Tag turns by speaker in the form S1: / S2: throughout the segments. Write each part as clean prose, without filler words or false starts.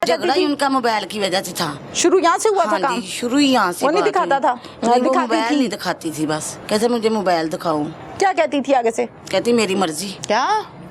S1: झगड़ा ही उनका मोबाइल की वजह से था।
S2: शुरू यहाँ से हुआ था काम?
S1: शुरू ही यहाँ से।
S2: वो नहीं दिखाता था?
S1: नहीं, वो मोबाइल नहीं दिखाती थी, बस कैसे मुझे मोबाइल दिखाऊं।
S2: क्या कहती थी आगे से?
S1: कहती मेरी मर्जी।
S2: क्या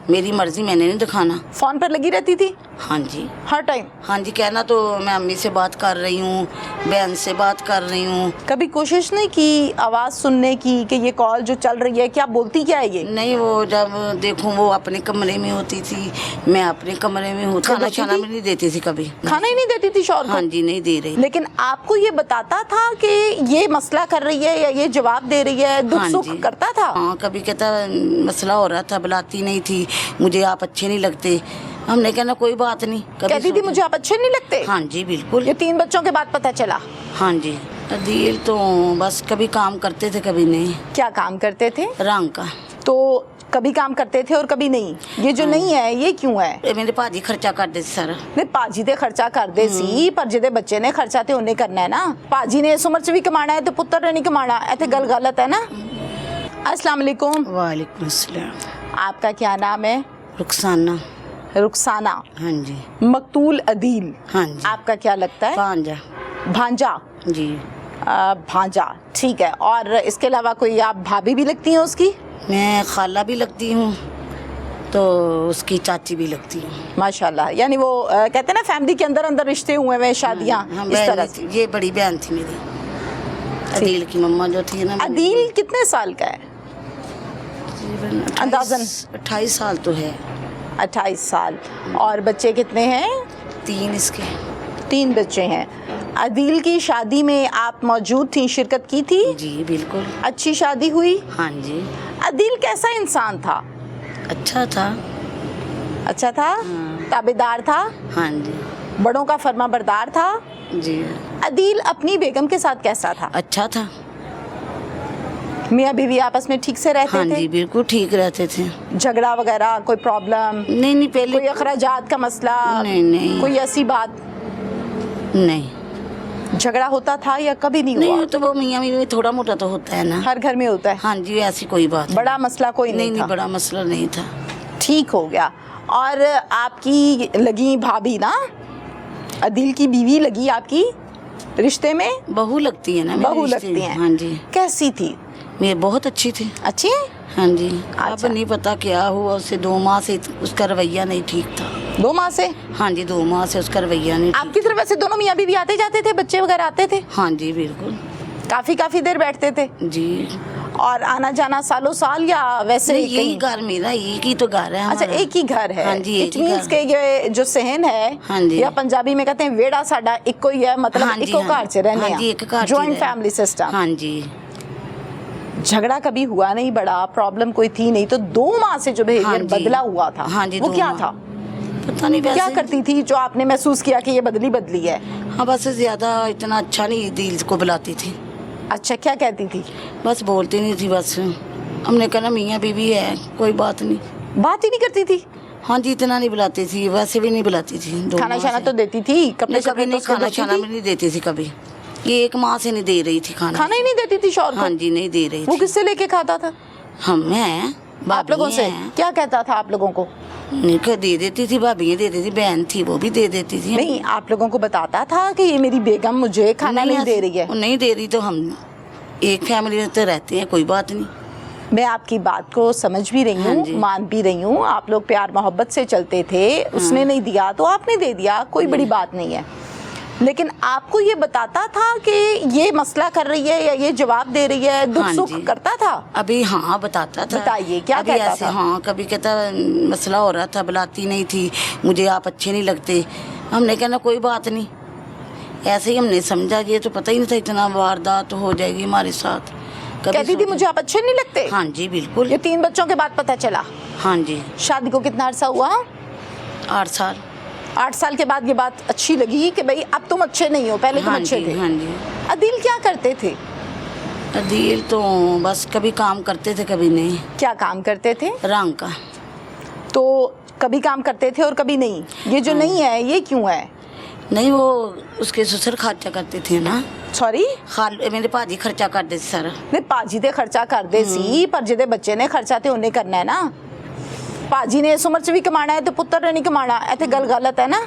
S1: मेरी मर्जी, मैंने नहीं दिखाना।
S2: फोन पर लगी रहती थी
S1: हाँ जी,
S2: हर टाइम?
S1: हाँ जी, कहना तो मैं अम्मी से बात कर रही हूँ, बहन से बात कर रही हूँ।
S2: कभी कोशिश नहीं की आवाज़ सुनने की कि ये कॉल जो चल रही है क्या बोलती क्या है ये?
S1: नहीं, वो जब देखूं वो अपने कमरे में होती थी, मैं अपने कमरे में होती। खाना खाना भी नहीं देती थी कभी।
S2: खाना ही नहीं देती थी शौहर को?
S1: हाँ जी, नहीं दे रही।
S2: लेकिन आपको ये बताता था कि ये मसला कर रही है या ये जवाब दे रही है, दुख सुख करता था?
S1: हाँ, कभी कहता मसला हो रहा था, बुलाती नहीं थी, मुझे आप अच्छे नहीं लगते। हमने कहना कोई बात नहीं।
S2: कहती थी मुझे आप अच्छे नहीं लगते?
S1: हाँ जी, बिल्कुल।
S2: ये 3 बच्चों के बाद पता चला?
S1: हाँ जी। अदील तो बस कभी काम करते थे कभी नहीं।
S2: क्या काम करते थे?
S1: रंग का।
S2: तो कभी काम करते थे और कभी नहीं? ये जो नहीं है ये क्यों है?
S1: मेरे भाजी खर्चा कर दे सारा।
S2: नहीं, पाजी दे खर्चा कर दे सी, पर जिदे बच्चे ने खर्चा ते उन्हें करना है ना। पाजी ने इस उम्र च भी कमाना है तो पुत्र ने नहीं कमाना, ऐसे गल गलत है ना। अस्सलाम वालेकुम।
S1: वालेकुम अस्सलाम।
S2: आपका क्या नाम है?
S1: रुखसाना।
S2: रुखसाना।
S1: हाँ जी।
S2: मकतूल अदील।
S1: हाँ जी।
S2: आपका क्या लगता है?
S1: भांजा।
S2: भांजा
S1: जी।
S2: भांजा, ठीक है। और इसके अलावा कोई आप भाभी भी लगती हैं उसकी?
S1: मैं खाला भी लगती हूँ तो उसकी चाची भी लगती हूँ।
S2: माशाल्लाह, यानी वो कहते हैं ना फैमिली के अंदर अंदर रिश्ते हुए हुए शादियाँ इस तरह से।
S1: ये बड़ी बहन थी मेरी, अदील की मम्मा जो थी ना।
S2: अदील कितने साल का है अंदाजन?
S1: 28 साल तो है।
S2: 28 साल। और बच्चे कितने हैं?
S1: 3 इसके।
S2: 3 बच्चे हैं। अदील की शादी में आप मौजूद थी, शिरकत की थी?
S1: जी बिल्कुल।
S2: अच्छी शादी हुई?
S1: हाँ जी।
S2: अदील कैसा इंसान था?
S1: अच्छा था।
S2: अच्छा था? ताबेदार था?
S1: हाँ जी।
S2: बड़ों का फर्माबरदार था?
S1: जी।
S2: अदील अपनी बेगम के साथ कैसा था?
S1: अच्छा था।
S2: मियाँ बीवी आपस में ठीक से रहते
S1: हाँ
S2: थे?
S1: जी, बिल्कुल ठीक रहते थे।
S2: झगड़ा वगैरह कोई प्रॉब्लम?
S1: नहीं, पहले
S2: कोई अखराजात का मसला?
S1: नहीं।
S2: कोई ऐसी बात?
S1: नहीं।
S2: झगड़ा होता था या कभी नहीं हुआ?
S1: नहीं, तो वो मियाँ बीवी में थोड़ा मोटा तो होता है ना,
S2: हर घर में होता है।
S1: हाँ जी, ऐसी कोई बात
S2: बड़ा मसला कोई नहीं था?
S1: नहीं, बड़ा मसला नहीं था।
S2: ठीक हो गया। और आपकी लगी भाभी ना, अदील की बीवी लगी आपकी रिश्ते में?
S1: बहू लगती है ना।
S2: बहू लगती हैं?
S1: हाँ जी।
S2: कैसी थी?
S1: ये बहुत अच्छी थी।
S2: अच्छी है?
S1: हाँ जी।
S2: अच्छा।
S1: अब नहीं पता क्या हुआ उसे, 2 माह से उसका रवैया नहीं ठीक था।
S2: 2 माह से?
S1: हाँ जी, 2 माह से उसका रवैया नहीं ठीक।
S2: आपकी तरफ वैसे दोनों मियाँ बीवी आते जाते थे, बच्चे वगैरह आते थे?
S1: हाँ जी, बिल्कुल।
S2: काफी देर बैठते थे?
S1: जी।
S2: और आना जाना सालों साल या वैसे ही?
S1: यही घर मेरा, एक ही तो घर है
S2: अच्छा,
S1: हमारा।
S2: एक ही घर है?
S1: हाँ जी, एक
S2: इट
S1: ही
S2: मींस
S1: घर।
S2: के ये जो सहन है,
S1: हाँ जी,
S2: या पंजाबी में कहते हैं वेड़ा साडा इको ही है, मतलब
S1: हाँ जी,
S2: इको घर च रहने,
S1: हाँ जी, एक घर च
S2: जॉइंट
S1: रहने।
S2: Family system.
S1: हाँ जी।
S2: झगड़ा कभी हुआ नहीं, बड़ा प्रॉब्लम कोई थी नहीं, तो 2 माह से जो
S1: हाँ
S2: बिहेवियर
S1: जी।
S2: बदला हुआ था,
S1: हाँ जी,
S2: वो
S1: 2
S2: क्या
S1: माह।
S2: था?
S1: पता नहीं
S2: क्या
S1: वैसे।
S2: करती थी जो आपने महसूस किया कि ये बदली है?
S1: हाँ, बस ज्यादा इतना अच्छा नहीं दिल को बुलाती थी।
S2: अच्छा, क्या कहती थी?
S1: बस बोलती नहीं थी, बस हमने कहना मियाँ बीवी है, कोई बात नहीं।
S2: बात ही नहीं करती थी?
S1: हाँ जी, इतना नहीं बुलाती थी, वैसे भी नहीं बुलाती थी। 2
S2: खाना
S1: माह
S2: शाना
S1: से।
S2: तो देती थी? कपड़े
S1: कभी नहीं, खाना शाना भी नहीं देती थी कभी। ये 1 माह से नहीं दे रही थी खाना।
S2: खाना ही नहीं देती थी शौहर को?
S1: हाँ जी, नहीं दे रही
S2: वो
S1: थी।
S2: किससे लेके खाता था?
S1: हम हैं,
S2: आप लोगों से?
S1: हैं।
S2: क्या कहता था आप लोगों को?
S1: नहीं, दे देती थी, भाभी दे देती थी, बहन थी वो भी दे देती थी।
S2: नहीं, आप लोगों को बताता था कि ये मेरी बेगम मुझे खाना नहीं दे रही है?
S1: वो नहीं दे रही तो हम एक फैमिली में तो रहते हैं, कोई बात नहीं।
S2: मैं आपकी बात को समझ भी रही
S1: हाँ
S2: हूँ,
S1: जी।
S2: मान भी रही हूँ, आप लोग प्यार मोहब्बत से चलते थे, उसने नहीं दिया तो आपने दे दिया, कोई बड़ी बात नहीं है। लेकिन आपको ये बताता था कि ये मसला कर रही है या ये जवाब दे रही है, दुख
S1: हाँ
S2: सुख
S1: जी।
S2: करता था?
S1: अभी हाँ बताता था।
S2: बताइए, क्या
S1: अभी
S2: कहता
S1: ऐसे
S2: था?
S1: हाँ, कभी कहता मसला हो रहा था, बुलाती नहीं थी, मुझे आप अच्छे नहीं लगते। हमने कहना कोई बात नहीं, ऐसे ही हमने समझा, ये तो पता ही नहीं था इतना वारदात हो जाएगी हमारे साथ।
S2: कहती थी मुझे आप अच्छे नहीं लगते?
S1: हाँ जी, बिल्कुल।
S2: ये 3 बच्चों के बाद पता चला?
S1: हाँ जी।
S2: शादी को कितना अरसा हुआ?
S1: 8 साल।
S2: 8 साल के बाद ये बात अच्छी लगी कि भाई अब तुम अच्छे नहीं हो, पहले तुम
S1: हाँ
S2: अच्छे
S1: जी,
S2: थे।
S1: हाँ जी।
S2: अदील क्या करते थे?
S1: अदील तो बस कभी काम करते थे, कभी नहीं।
S2: क्या काम करते थे?
S1: रंग का।
S2: तो कभी काम करते थे और कभी नहीं? ये जो नहीं है ये क्यों है?
S1: नहीं, वो उसके ससुर खर्चा करते थे ना।
S2: सॉरी?
S1: मेरे भाजी खर्चा कर देते सारा।
S2: नहीं, पाजी दे खर्चा कर दे सी, पर जिदे बच्चे ने खर्चा ते उन्हें करना है ना। पाजी ने इस उम्र च भी कमाना है तो पुत्र ने नहीं कमाना, ऐसे गल गलत है ना।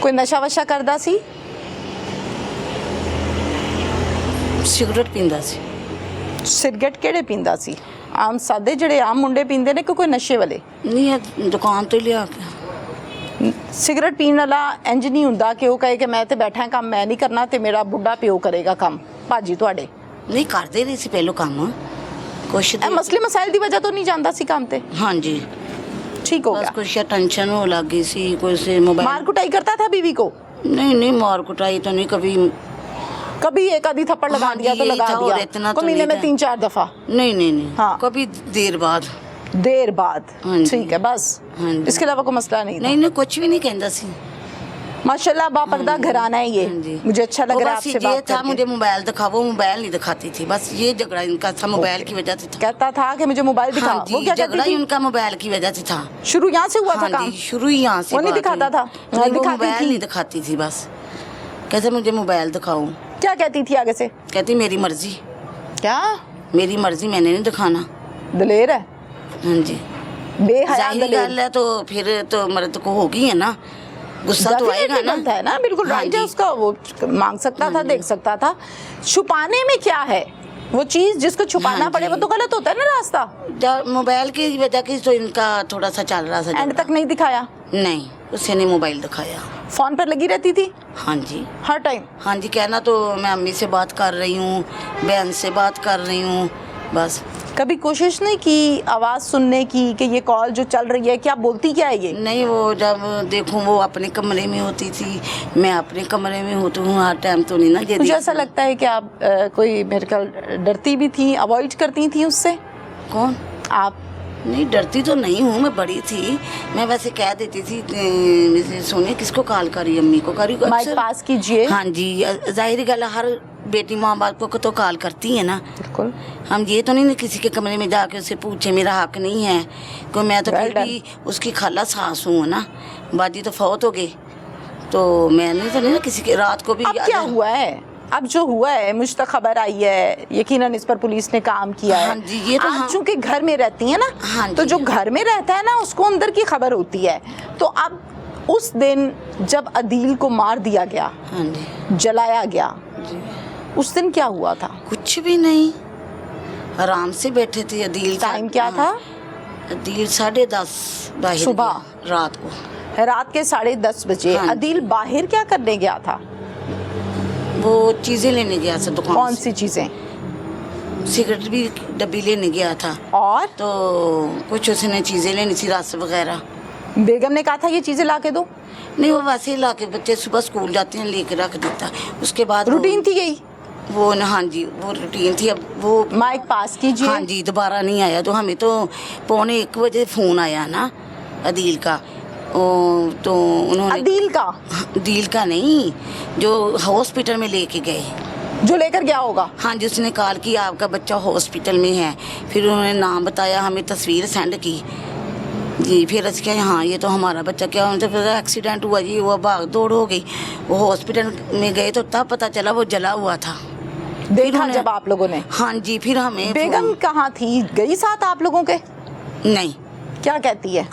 S2: कोई नशा वशा करदा सी?
S1: सिगरेट पींदा सी।
S2: सिगरेट किहड़े पींदा सी? आम सादे ਜਿਹੜੇ ਆਮ ਮੁੰਡੇ ਪੀਂਦੇ ਨੇ ਕਿ ਕੋਈ ਨਸ਼ੇ ਵਾਲੇ?
S1: नहीं है दुकान तो ही लिया के।
S2: ਸਿਗਰਟ ਪੀਣ ਵਾਲਾ ਇੰਜ ਨਹੀਂ ਹੁੰਦਾ ਕਿ ਉਹ ਕਹੇ ਕਿ ਮੈਂ ਤੇ ਬੈਠਾ ਕੰਮ ਮੈਂ ਨਹੀਂ ਕਰਨਾ ਤੇ ਮੇਰਾ ਬੁੱਢਾ ਪਿਓ ਕਰੇਗਾ ਕੰਮ। ਭਾਜੀ ਤੁਹਾਡੇ
S1: नहीं करते नहीं सी पहलो काम कुछ
S2: ਇਹ ਮਸਲੇ ਮਸਾਇਲ ਦੀ ਵਜ੍ਹਾ ਤੋਂ ਨਹੀਂ ਜਾਂਦਾ ਸੀ ਕੰਮ ਤੇ?
S1: हाँ जी
S2: ठीक हो
S1: बस
S2: गया।
S1: कुछ टेंशन हो लग गई सी कोई से मोबाइल।
S2: मार कुटाई करता था बीवी को?
S1: नहीं नहीं मार कुटाई तो नहीं कभी।
S2: कभी एक आधी थप्पड़ लगा
S1: हाँ
S2: दिया
S1: जी,
S2: तो
S1: यही
S2: लगा
S1: था, और
S2: दिया
S1: इतना
S2: को
S1: तो
S2: महीने
S1: नहीं
S2: में
S1: था।
S2: 3-4 दफा?
S1: नहीं नहीं नहीं
S2: हाँ।
S1: कभी देर बाद।
S2: देर बाद?
S1: हाँ जी।
S2: ठीक है बस।
S1: हाँ जी।
S2: इसके अलावा कोई मसला नहीं था?
S1: नहीं नहीं कुछ भी नहीं कहता सी।
S2: माशाल्लाह बापर्दा घराना है ये।
S1: हाँ जी।
S2: मुझे अच्छा लग
S1: वो
S2: रहा है
S1: बस
S2: आपसे
S1: ये
S2: बात
S1: था
S2: करके।
S1: मुझे मोबाइल दिखा, वो मोबाइल नहीं दिखाती थी, बस ये झगड़ा इनका था मोबाइल की वजह से था।
S2: कहता था कि मुझे मोबाइल दिखा।
S1: हाँ
S2: वो
S1: जी
S2: क्या
S1: झगड़ा
S2: कहती
S1: ही
S2: थी?
S1: उनका मोबाइल की वजह से था।
S2: शुरू यहाँ से हुआ था
S1: हाँ
S2: काम?
S1: जी शुरू ही यहाँ से
S2: वो नहीं
S1: बात
S2: दिखाता
S1: हुई।
S2: था?
S1: नहीं, वो
S2: दिखाती
S1: मोबाइल
S2: थी?
S1: नहीं दिखाती थी, बस कहते मुझे मोबाइल दिखाओ।
S2: क्या कहती थी आगे से?
S1: कहती मेरी मर्जी।
S2: क्या
S1: मेरी मर्जी, मैंने नहीं दिखाना।
S2: दलेर है,
S1: हाँ जी
S2: बेहया
S1: जाहिर
S2: दलेर।
S1: गल है, तो फिर तो मर्द को होगी है ना, गुस्सा तो आएगा
S2: Definitely
S1: ना।
S2: बनता है ना, बिल्कुल
S1: हाँ
S2: राइट है
S1: जी।
S2: उसका। वो मांग सकता था, देख सकता था। छुपाने में क्या है? वो चीज जिसको छुपाना
S1: हाँ
S2: पड़े
S1: जी।
S2: वो तो गलत होता है ना रास्ता।
S1: मोबाइल की वजह की तो इनका थोड़ा सा चल रहा था
S2: एंड
S1: झगड़ा।
S2: तक नहीं दिखाया?
S1: नहीं उससे नहीं मोबाइल दिखाया।
S2: फोन पर लगी रहती थी
S1: हाँ जी
S2: हर टाइम?
S1: हाँ जी कहना तो मैं अम्मी से बात कर रही हूँ, बहन से बात कर रही हूँ, बस।
S2: कभी कोशिश नहीं की आवाज सुनने की कि ये कॉल जो चल रही है क्या बोलती क्या है ये?
S1: नहीं वो जब देखूं वो अपने कमरे में होती थी, मैं अपने कमरे में होती हूँ, हर टाइम तो नहीं ना ये
S2: मुझे
S1: देखती।
S2: ऐसा लगता है कि आप कोई मेरे ख्याल डरती भी थी, अवॉइड करती थी उससे?
S1: कौन?
S2: आप?
S1: नहीं डरती तो नहीं हूँ, मैं बड़ी थी, मैं वैसे कह देती थी सोनिया किसको कॉल करी, अम्मी को करी
S2: माइक
S1: अक्सर।
S2: पास कीजिए।
S1: हाँ जी जाहिर गल है, हर बेटी माँ बाप को तो कॉल करती है ना।
S2: बिल्कुल।
S1: हम ये तो नहीं किसी के कमरे में जाके उससे पूछे मेरा हक नहीं है कोई, मैं तो
S2: Well
S1: फिर भी उसकी खाला सास हूँ ना, बाजी तो फौत हो गई, तो मैंने तो नहीं ना किसी के रात को भी।
S2: अब क्या हुआ है? अब जो हुआ है मुझ तक खबर आई है, यकीनन इस पर पुलिस ने काम किया है।
S1: हाँ जी, ये तो
S2: आप
S1: हाँ।
S2: चूंकि घर में रहती है ना,
S1: हाँ
S2: तो
S1: जी।
S2: जो घर में रहता है ना उसको अंदर की खबर होती है। तो अब उस दिन जब अदील को मार दिया गया,
S1: हाँ जी
S2: जलाया गया,
S1: जी
S2: उस दिन क्या हुआ था?
S1: कुछ भी नहीं, आराम से बैठे थे। अदील
S2: टाइम क्या था?
S1: अदील 10:30 बाहर
S2: सुबह?
S1: गया, रात को।
S2: रात के 10:30 बजे
S1: हाँ जी।
S2: अदील बाहर क्या करने गया था?
S1: वो चीजें लेने गया था दुकान
S2: कौन
S1: से।
S2: सी चीजें?
S1: सिगरेट भी डब्बी लेने गया था,
S2: और
S1: तो कुछ उसने चीजें लेनी थी, रस वगैरह।
S2: बेगम ने कहा था ये चीजें ला के दो?
S1: नहीं वो वैसे ही ला के, बच्चे सुबह स्कूल जाते हैं लेके रख देता। उसके बाद
S2: रूटीन थी यही?
S1: वो न हाँ जी वो रूटीन थी। अब वो
S2: माइक पास कीजिए।
S1: हाँ जी दोबारा नहीं आया, तो हमें तो 1:45 फ़ोन आया ना अदील का। तो उन्होंने
S2: अदील का?
S1: अदील का नहीं, जो हॉस्पिटल में लेके गए।
S2: जो लेकर गया होगा?
S1: हाँ जी उसने कॉल की आपका बच्चा हॉस्पिटल में है, फिर उन्होंने नाम बताया, हमें तस्वीर सेंड की जी, फिर असं क्या हाँ ये तो हमारा बच्चा, क्या उनसे फिर एक्सीडेंट हुआ जी, वो भाग दौड़ हो गई। वो हॉस्पिटल में गए तो तब पता चला वो जला हुआ था।
S2: देखा
S1: उन्होंने-
S2: जब आप लोगों ने?
S1: हाँ जी फिर हमें
S2: बेगम कहाँ थी? गई साथ आप लोगों के?
S1: नहीं
S2: क्या कहती है?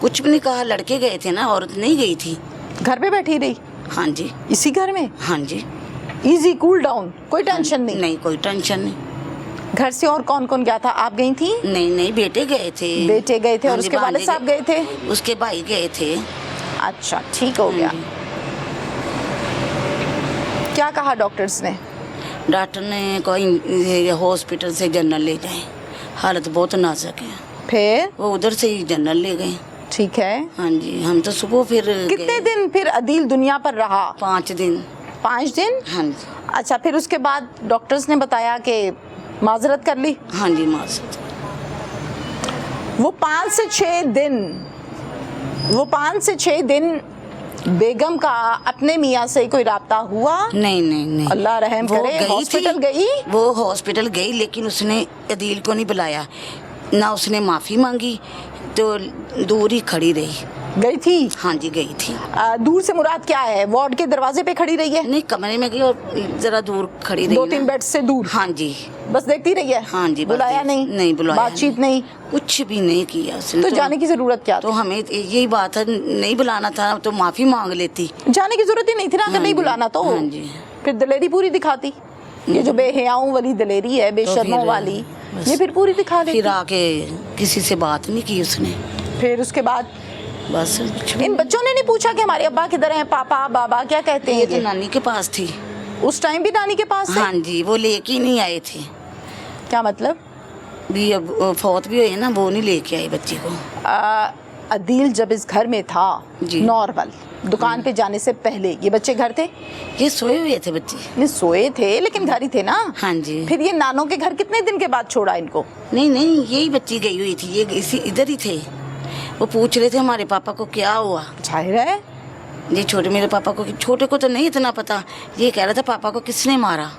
S1: कुछ भी नहीं कहा, लड़के गए थे ना, औरत नहीं गई थी।
S2: घर पे बैठी रही?
S1: हाँ जी
S2: इसी घर में?
S1: हाँ जी
S2: इजी कूल डाउन, कोई टेंशन नहीं?
S1: नहीं कोई टेंशन नहीं।
S2: घर से और कौन कौन गया था? आप गई थी?
S1: नहीं नहीं बेटे गए थे।
S2: बेटे गए थे और
S1: हाँ जी,
S2: उसके वालिद
S1: भांजे
S2: साहब गए थे?
S1: उसके भाई गए थे।
S2: अच्छा ठीक हो गया।
S1: हाँ जी।
S2: क्या कहा डॉक्टर्स ने?
S1: डॉक्टर ने कोई हॉस्पिटल से जनरल ले जाए, हालत बहुत नाजुक है।
S2: फिर?
S1: वो उधर से ही जनरल ले गए।
S2: ठीक है।
S1: हाँ जी हम तो सुबह फिर
S2: कितने
S1: गए।
S2: दिन फिर अदील दुनिया पर रहा?
S1: 5 दिन।
S2: 5 दिन?
S1: हाँ जी
S2: अच्छा फिर उसके बाद डॉक्टर्स ने बताया कि माजरत कर ली?
S1: हाँ जी माजरत।
S2: वो 5 से 6 दिन बेगम का अपने मियाँ से कोई राब्ता हुआ?
S1: नहीं नहीं नहीं
S2: अल्लाह रहम
S1: वो
S2: करे।
S1: गई
S2: हॉस्पिटल
S1: थी,
S2: गई?
S1: वो हॉस्पिटल गई लेकिन उसने अदील को नहीं बुलाया। ना उसने माफ़ी मांगी, तो दूर ही खड़ी रही।
S2: गई थी?
S1: हाँ जी गई थी।
S2: दूर से मुराद क्या है? वार्ड के दरवाजे पे खड़ी रही है?
S1: नहीं, कमरे में गई और ज़रा दूर खड़ी रही।
S2: 2-3 बेड से दूर?
S1: हाँ जी।
S2: बस देखती रही है?
S1: हाँ जी।
S2: बुलाया नहीं?
S1: नहीं बुलाया।
S2: बातचीत नहीं?
S1: कुछ भी नहीं किया उसने।
S2: तो जाने की जरूरत क्या
S1: तो
S2: थी?
S1: हमें यही बात है, नहीं बुलाना था तो माफ़ी मांग लेती।
S2: जाने की जरूरत ही नहीं थी ना, अगर नहीं बुलाना तो।
S1: हाँ जी।
S2: फिर दलेरी पूरी दिखाती। ये जो बेहयाओं वाली दलेरी है, बेशर्मों
S1: फिर
S2: वाली,
S1: बस।
S2: ये फिर पूरी दिखा देती।
S1: फिर आके किसी से बात नहीं की उसने।
S2: फिर उसके बाद
S1: बस कुछ भी
S2: इन बच्चों ने नहीं पूछा कि हमारे अब्बा किधर हैं, पापा बाबा क्या कहते
S1: नहीं।
S2: हैं?
S1: ये तो नानी के पास थी।
S2: उस टाइम भी नानी के पास थे?
S1: हाँ जी, वो लेके ही नहीं आए थे।
S2: क्या मतलब?
S1: भी अब फौत भी हुई ना, वो नहीं लेके आए बच्चे को।
S2: अदील जब इस घर में था
S1: जी।
S2: नॉर्मल, दुकान पे जाने से पहले ये बच्चे घर थे?
S1: ये सोए हुए थे बच्चे।
S2: नहीं सोए थे, लेकिन घर ही थे ना।
S1: हाँ जी।
S2: फिर ये नानों के घर कितने दिन के बाद छोड़ा इनको?
S1: नहीं नहीं, यही बच्ची गई हुई थी, ये इसी इधर ही थे। वो पूछ रहे थे हमारे पापा को क्या हुआ।
S2: जाहिर है।
S1: ये छोटे मेरे पापा को, छोटे को तो नहीं इतना पता, ये कह रहा था पापा को किसने मारा।